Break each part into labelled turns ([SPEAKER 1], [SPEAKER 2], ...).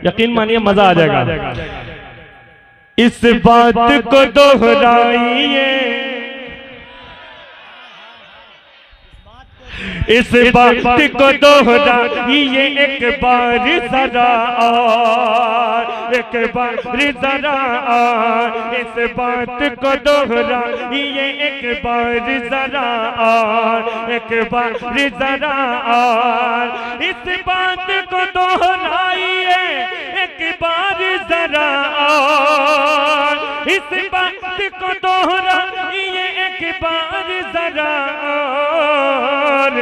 [SPEAKER 1] यकीन मानिए मजा आ जाएगा। इस बात को दोहराइए, इस बात को दोहराइए एक बार जरा और, एक बार जरा और, इस बात को दोहराइए एक बार जरा और, एक बार जरा और, इस बात को दोहराइए एक बार जरा और, इस बात को दोहराइए एक बार जरा और,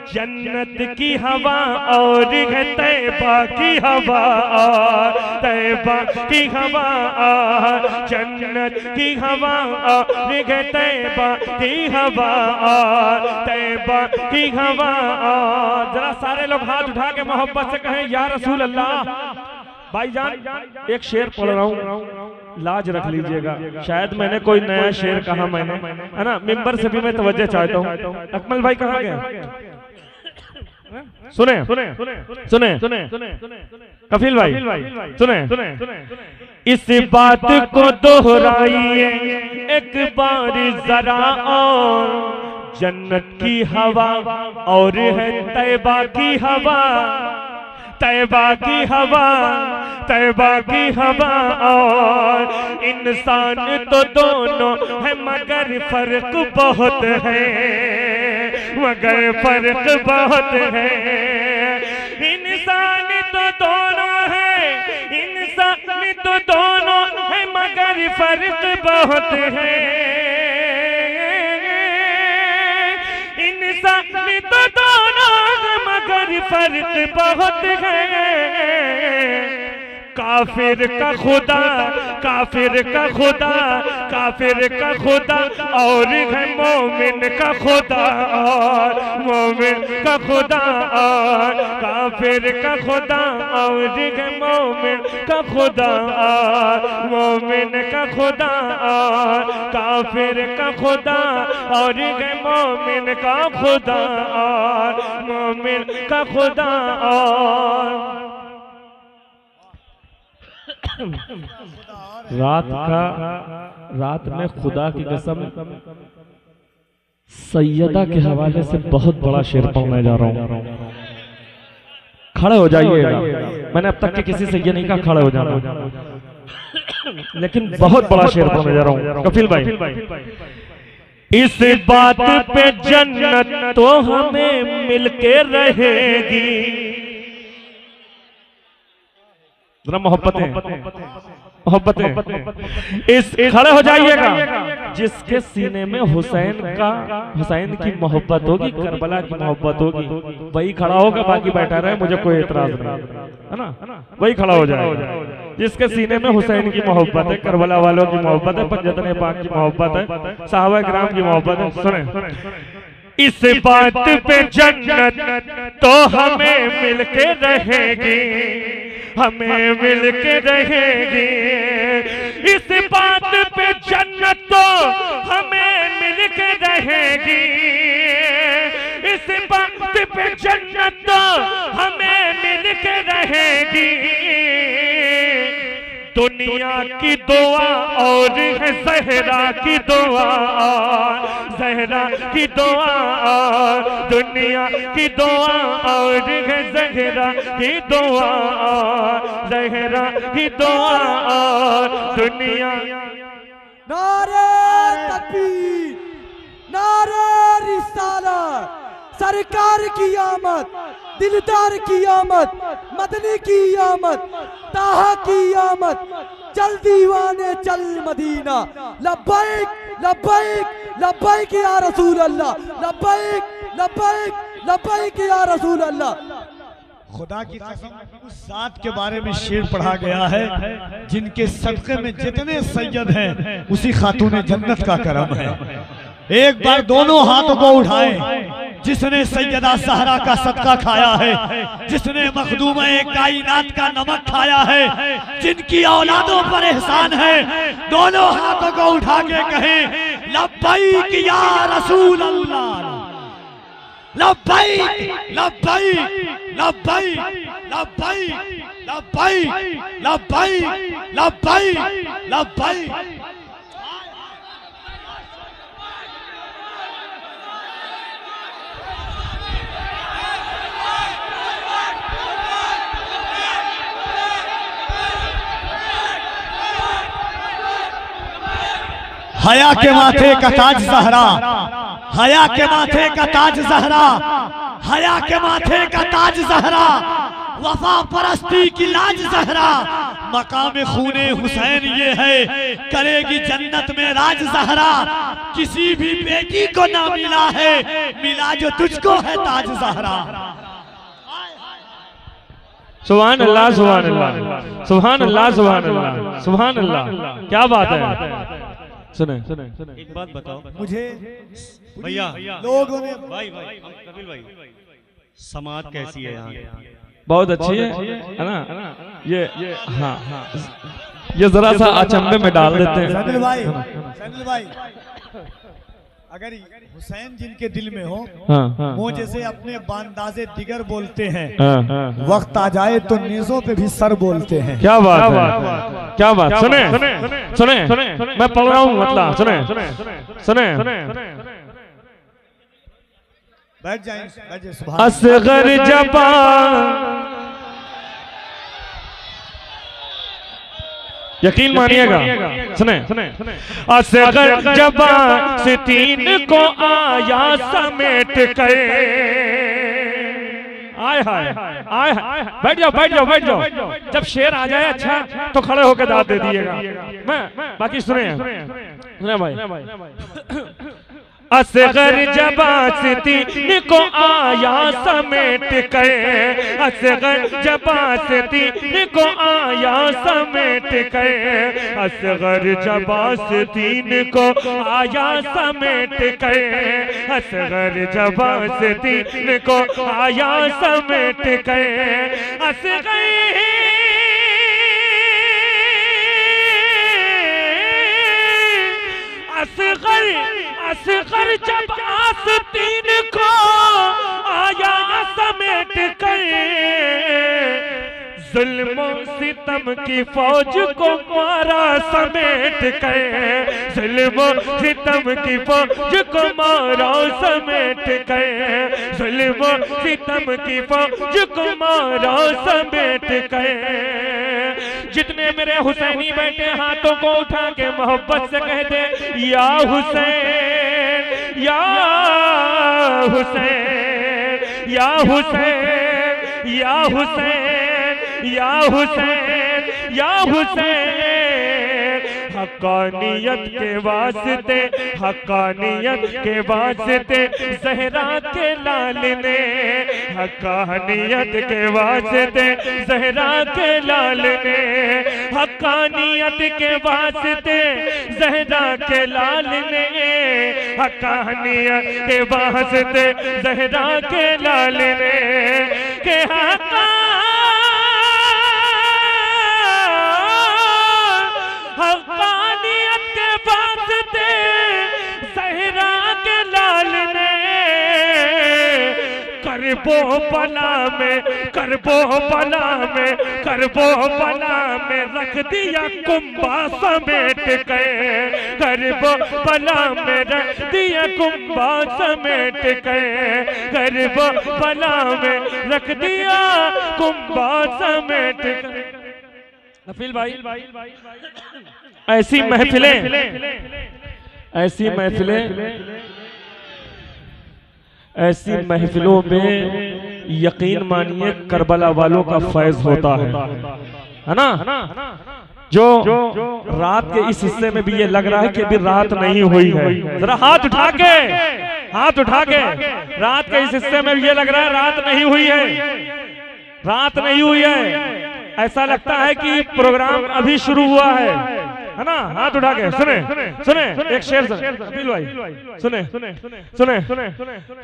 [SPEAKER 1] जन्नत की हवा और है तैबा की हवा और, तैबा की हवा और, जन्नत की हवा और है तैबा की हवा और, तैबा की हवा और। जरा सारे लोग हाथ उठा के मोहब्बत से कहें या रसूल अल्लाह। भाईजान एक शेर पढ़ रहा हूँ, लाज रख लीजिएगा, शायद मैंने कोई नया शेर कहा मैंने, है ना, मिंबर से भी मैं तवज्जो चाहता हूँ। अकमल भाई कहाँ गए? सुने सुने सुने सुने कफील भाई सुने, इस बात को दोहराइए एक बार जरा और, जन्नत की हवा और है तैबा की हवा, तैबा की हवा, तैबा की हवा और, इंसान तो दोनों है मगर फर्क बहुत है, मगर फर्क बहुत है, इंसान तो दोनों है, इंसान तो दोनों है मगर फर्क बहुत है, इंसान तो दोनों मगर फर्क बहुत है। काफिर का खुदा, काफिर का खुदा, काफिर का खुदा और है मोमिन का खुदा और, मोमिन का खुदा और, काफिर का खुदा और है मोमिन का खुदा और, मोमिन का खुदा और, काफिर का खुदा और है मोमिन का खुदा और, मोमिन का खुदा और। रात में खुदा की कसम सैयदा के हवाले से बहुत बड़ा शेर पढ़ने जा रहा हूँ। खड़े हो जाइएगा, मैंने अब तक के किसी से ये नहीं कहा खड़े हो जाना, लेकिन बहुत बड़ा शेर पढ़ने जा रहा हूँ। कफील भाई, इस बात पे जन्नत तो हमें मिलके रहेगी, जरा मोहब्बतें इस खड़े हो जाइएगा, जिसके सीने में हुसैन की मोहब्बत होगी, करबला की मोहब्बत होगी, वही खड़ा होगा, बाकी बैठा रहे, मुझे कोई एतराज नहीं है ना, वही खड़ा हो जाएगा जिसके सीने में हुसैन की मोहब्बत है, करबला वालों की मोहब्बत है, पंजतन पाक की मोहब्बत है, सहाबा किराम की मोहब्बत है। सुने, इस बात पे जन्नत तो हमें मिलके रहेगी, हमें मिलके रहेगी, इस बात पे जन्नत तो हमें मिलके रहेगी, इस बात पे जन्नत तो हमें मिलके रहेगी, दुनिया की दुआ और है ज़हरा की दुआ, ज़हरा की दुआ, दुनिया की दुआ और है ज़हरा की दुआ, ज़हरा की दुआ, दुनिया।
[SPEAKER 2] नारे तकबीर, नारे रिसालत, सरकार की आमद, दिलदार की आमद, मदनी की आमद, ताहा की आमद, चल दीवाने चल मदीना, लब्बैक लब्बैक लब्बैक या रसूल अल्लाह, लब्बैक लब्बैक लब्बैक या रसूल अल्लाह।
[SPEAKER 3] खुदा की कसम उस जात के बारे में शेर पढ़ा गया है जिनके सदक़े में जितने सैयद हैं उसी खातून जन्नत का करम है। एक बार दोनों हाथों को उठाएं, जिसने सैयदा सहरा का सदका खाया है, जिसने मखदूम-ए कायनात का नमक खाया है, जिनकी औलादों पर एहसान है, दोनों हाथों को उठा के कहें लब्बैक या रसूल अल्लाह, लब्बैक लब्बैक लब्बैक लब्बैक। लब्बाइक लब्बाइक लब्बाइक लब्बाइक। हया के माथे का ताज ज़हरा, हया के माथे का ताज ज़हरा, हया के माथे का ताज ज़हरा, वफा परस्ती की लाज ज़हरा, मकाम खूने हुसैन ये है, करेगी जन्नत में राज ज़हरा। किसी भी बेटी को ना मिला है, मिला जो तुझको है ताज ज़हरा।
[SPEAKER 1] सुभान अल्लाह, सुभान अल्लाह, सुभान अल्लाह, सुभान अल्लाह, सुभान अल्लाह। क्या बात है। सुने
[SPEAKER 4] एक बात बताओ
[SPEAKER 3] मुझे
[SPEAKER 4] भैया,
[SPEAKER 3] लोगों ने
[SPEAKER 4] भाई कपिल भाई, समाज कैसी है यहाँ?
[SPEAKER 1] बहुत अच्छी है ना। ये हाँ हाँ, ये जरा सा अचंभे में डाल देते हैं।
[SPEAKER 3] सैनिल भाई, अगर हुसैन जिनके दिल में हो, वो जैसे अपने बांदाजे दिगर बोलते हैं, वक्त आ जाए तो नेज़ों पे भी सर बोलते हैं।
[SPEAKER 1] क्या बात है, क्या बात। सुने मैं पढ़ रहा हूँ, मतलब सुने
[SPEAKER 3] बैठ जाए।
[SPEAKER 1] असगर जबा यकीन मानिएगा, सुने असगर जबा से तीन को आया समेट कर, आय हाय आय हाय। बैठ जाओ बैठ जाओ बैठ जाओ। जब शेर आ जाए अच्छा तो खड़े होकर दाद दे दिएगा। मैं बाकी सुने भाई। असगर जबा से तीन को आया समेट कर, असगर जबा से तीन को आया समेट कर, असगर जबा से तीन को आया समेट कर, असगर जबा से तीन को आया समेट कर, असगर असगर जब आस्तीन को आया समेट कर, जुल्म सितम की फौज को मारा समेट कर, जुल्म सितम की फौज को मारा समेट कर, जुल्म सितम की फौज को मारा समेट कर। जितने मेरे हुसैनी बैठे हाथों को उठा के मोहब्बत से कहते या हुसैन या हुसैन या हुसैन या हुसैन या हुसैन या हुसैन। हक्कानियत के वास्ते, हक्कानियत के वास्ते ज़हरा के लाल ने, हक्कानियत के वास्ते ज़हरा के लाल ने, हक्कानियत के वास्ते ज़हरा के लाल ने, हक्कानियत के वास्ते ज़हरा के लाल ने, के हक्कानियत के वास्ते ज़हरा के लाल ने, करबो बला में, करबो बला में, करबो बला में रख दिया कुंभा समेट के, करबो बला में रख दिया कुंभा समेट के, करबो बला में रख दिया कुंभा समेट के। नफील भाई, ऐसी महफिलें, ऐसी महफिलें, ऐसी महफिलों में यकीन मानिए करबला वालों का फैज होता है ना। जो रात के इस हिस्से में भी ये लग रहा है कि अभी रात नहीं हुई है, जरा हाथ उठा के, हाथ उठा के। रात के इस हिस्से में भी ये लग रहा है रात नहीं हुई है, रात नहीं हुई है। ऐसा लगता है कि प्रोग्राम अभी शुरू हुआ है। है ना, हाथ उठा के सुने सुने एक शेर कपिल भाई सुने सुने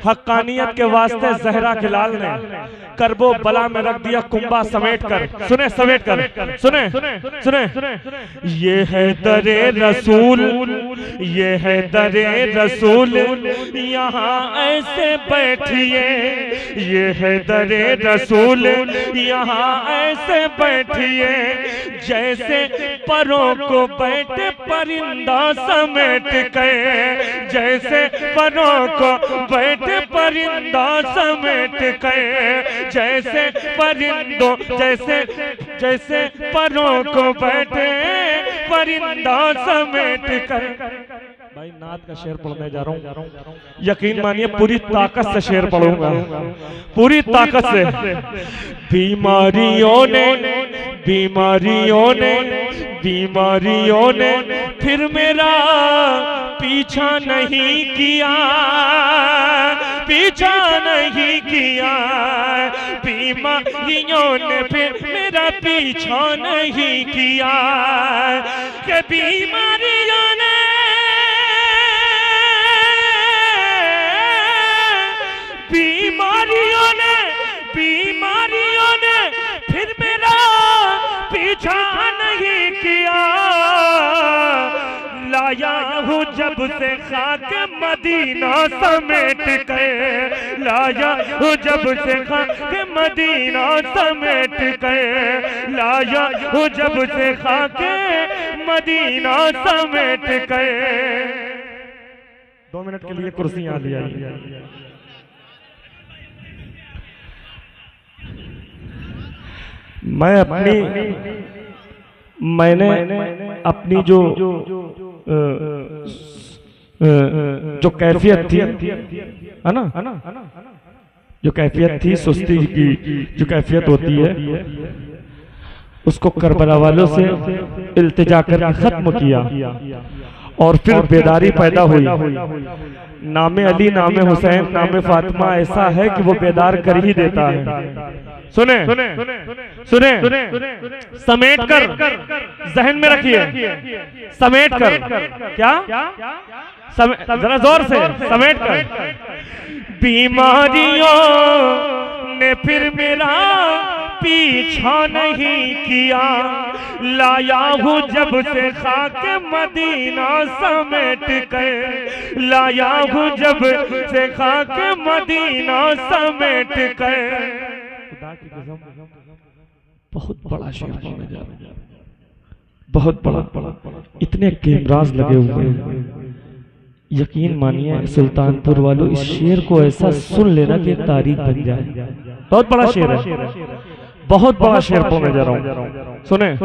[SPEAKER 1] हक्कानियत के वास्ते जहरा के लाल ने करबो बला में रख दिया कुंबा समेट कर, सुने समेट कर, सुने सुने ये है दरे रसूल, ये है दरे रसूल यहाँ ऐसे बैठिए, ये है दरे रसूल यहाँ ऐसे बैठिए जैसे परों को बैठे परिंदा समेट के, जैसे परों को बैठे परिंदा समेट के, जैसे परिंदों जैसे परों को बैठे परिंदा समेट कर। भाई नात का शेर पढ़ने जा रहा हूँ, यकीन मानिए पूरी ताकत से शेर पढ़ूंगा, पूरी ताकत से। बीमारियों ने फिर मेरा पीछा नहीं किया, पीछा नहीं किया, बीमारियों ने फिर मेरा पीछा नहीं किया, कि बीमारियों ने फिर मेरा पीछा नहीं किया, लाया हूँ जब से खाक मदीना समेट के, लाया हूँ जब से खाक मदीना समेट के, लाया हूँ जब से खाक मदीना समेट के। 2 मिनट के लिए कुर्सियां लिया। मैंने अपनी जो कैफियत थी है ना, जो कैफियत थी सुस्ती की जो कैफियत होती है उसको करबला वालों से इल्तिजा करके खत्म किया और फिर बेदारी पैदा हुई। नामे अली नामे हुसैन नामे फातिमा ऐसा है कि वो बेदार कर ही देता है। सुने समेट कर जहन में रखिए, समेट कर क्या जरा जोर से समेट कर। बीमारियों ने फिर मेरा पीछा नहीं किया, लाया हूँ जब से खाक मदीना समेट कर, लाया हूँ जब से खाक मदीना समेट कर। खुदा की कसम बहुत बड़ा शेर होने जा रहा है, बहुत बड़ा, इतने कैमरास लगे हुए हैं। यकीन मानिए सुल्तानपुर वालों इस शेर को ऐसा सुन लेना कि तारीख बन जाए। बहुत बड़ा शेर है, बहुत बड़ा शेर पढ़ने जा रहा हूं, सुने।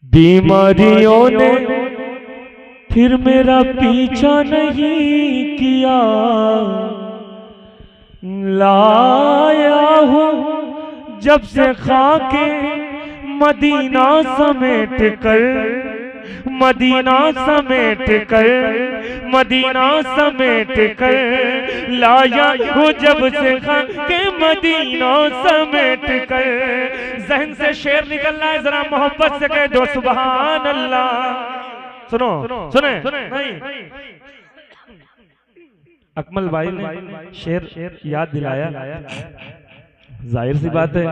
[SPEAKER 1] बीमारियों ने फिर मेरा पीछा नहीं किया, लाया हूँ जब से खाके मदीना समेट कर, मदीना समेट कर, मदीना समेट कर, लाया हूँ जब से खाके मदीना समेट कर। जहन से शेर निकलना है, जरा मोहब्बत से कह दो सुभान अल्लाह। सुने नहीं अकमल भाई ने शेर याद दिलाया, जाहिर सी बात है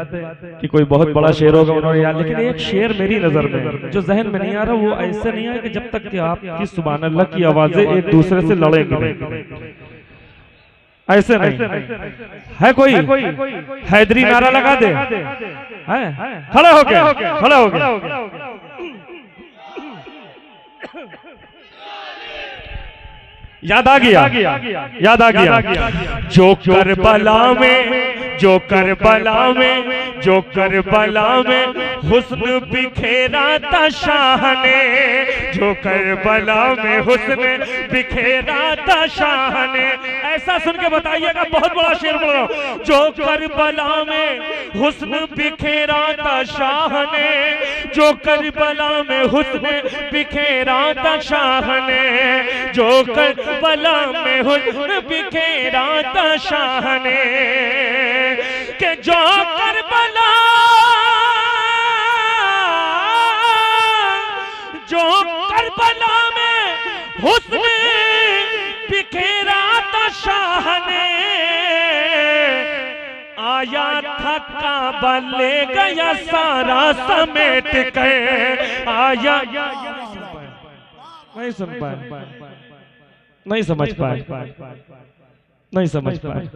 [SPEAKER 1] कि कोई बहुत बड़ा शेर होगा उन्होंने याद, लेकिन एक शेर मेरी नजर में जो जहन में नहीं आ रहा वो ऐसे नहीं है कि जब तक कि आपकी सुभान अल्लाह की आवाजें एक दूसरे से लड़ेंगे, ऐसे नहीं है। कोई हैदरी नारा लगा दे, खड़े हो गए याद आ गया जो करबला में हुस्न बिखेरा था शाह ने, जो करबला में हुस्न बिखेरा था शाह ने। ऐसा सुन के बताइएगा, बहुत बड़ा शेर बोल रहा हूं। जो करबला में हुस्न बिखेरा था शाह ने, जो करबला में हुस्न बिखेरा था शाह ने, जो करबला में हुस्न बिखेरा था शाह ने, के जो करबला हुस्न बिखेरा था शाह ने, आया था काबा ले गया सारा समेट के, आया नहीं सुन पाए, नहीं समझ पाए, नहीं समझ पाए।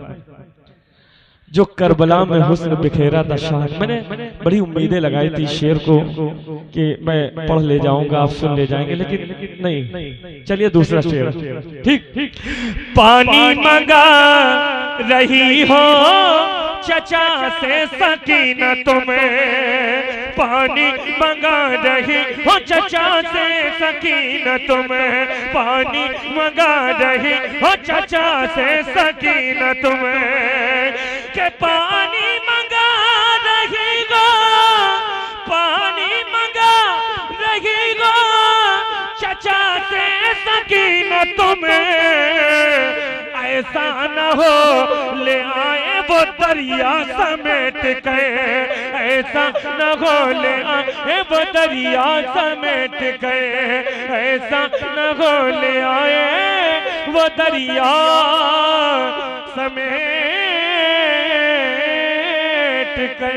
[SPEAKER 1] जो करबला में हुस्न बिखेरा था शाह, मैंने बड़ी उम्मीदें लगाई थी शेर को कि मैं पढ़ ले जाऊंगा, आप सुन ले जाएंगे, लेकिन नहीं। चलिए दूसरा शेर। ठीक। पानी मंगा रही हो चचा से सकीना तुम्हें, पानी मंगा रही हो चचा से सकीना तुम्हें, पानी मंगा रही हो चचा से सकीना तुम्हें, के पानी मंगा रही गो, पानी मंगा रही गो चचा से सकीना तुम्हें, ऐसा न हो ले आए वो दरिया समेट के, ऐसा न हो ले आए वो दरिया समेट के, ऐसा न हो ले आए वो दरिया समेट के।